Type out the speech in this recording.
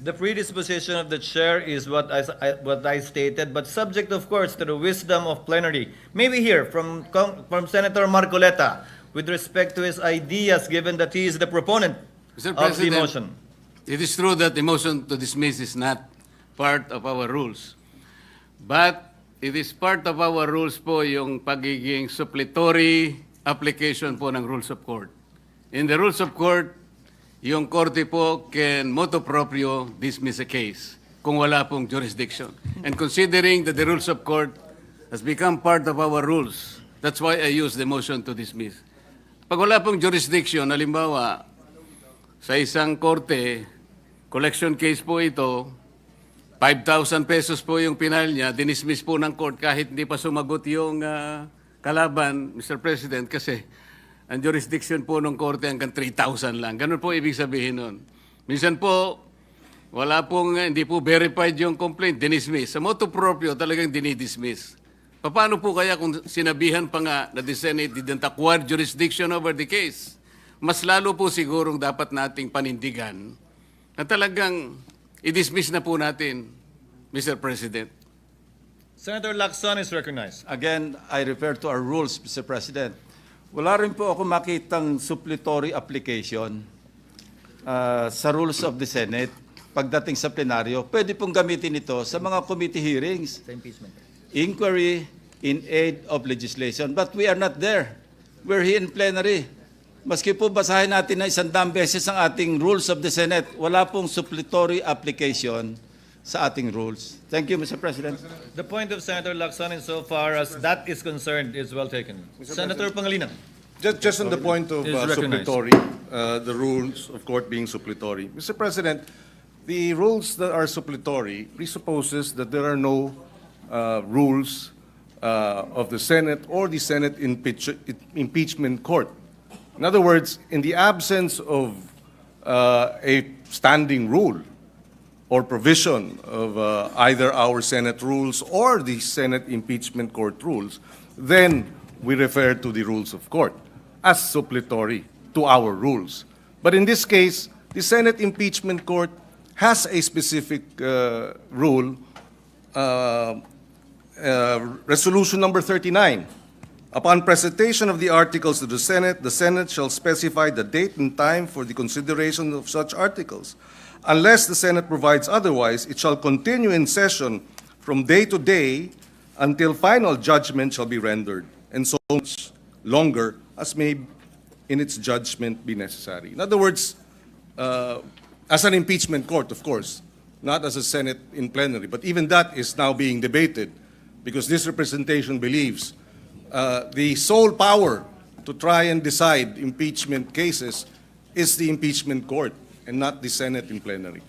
The predisposition of the chair is what I stated, but subject, of course, to the wisdom of plenary. Maybe here from Senator Marcoleta, with respect to his ideas, given that he is the proponent Mr. of the President, motion. it is true that the motion to dismiss is not part of our rules. But it is part of our rules po yung pagiging suppletory application po ng rules of court. In the rules of court, yung korte po can motu proprio dismiss a case kung wala pong jurisdiction. And considering that the rules of court has become part of our rules, that's why I use the motion to dismiss. Pag wala pong jurisdiction, halimbawa, sa isang korte, collection case po ito, 5,000 pesos po yung pinal niya, dinismiss po ng court kahit hindi pa sumagot yung kalaban, Mr. President, kasi ang jurisdiction po ng korte hanggang 3,000 lang. Ganun po ibig sabihin nun. Minsan po, hindi po verified yung complaint, dinismiss. Sa motu proprio, talagang dinidismiss. Paano po kaya kung sinabihan pa nga na the Senate didn't acquire jurisdiction over the case? Mas lalo po sigurong dapat nating panindigan na talagang i-dismiss na po natin, Mr. President. Senator Lacson is recognized. Again, I refer to our rules, Mr. President. Wala rin po ako makitang suppletory application sa rules of the Senate pagdating sa plenaryo. Pwede pong gamitin ito sa mga committee hearings, Sa impeachment. inquiry in aid of legislation. But we are not there. We're here in plenary. Maski po basahin natin na 100 beses ang ating rules of the Senate, wala pong suppletory application sa ating rules. Thank you, Mr. President. The point of Senator Lacson insofar as that is concerned is well taken. Senator Pangilinan. Just on the point of Is recognized. suppletory, the rules of court being suppletory. Mr. President, the rules that are suppletory presupposes that there are no rules of the Senate or the Senate impeachment court. In other words, in the absence of a standing rule or provision of either our Senate rules or the Senate impeachment court rules, then we refer to the rules of court as suppletory to our rules. But in this case, the Senate impeachment court has a specific rule, resolution number 39. Upon presentation of the articles to the Senate shall specify the date and time for the consideration of such articles. Unless the Senate provides otherwise, it shall continue in session from day to day until final judgment shall be rendered, and so much longer as may in its judgment be necessary. In other words, as an impeachment court, of course, not as a Senate in plenary, but even that is now being debated because this representation believes the sole power to try and decide impeachment cases is the impeachment court and not the Senate in plenary.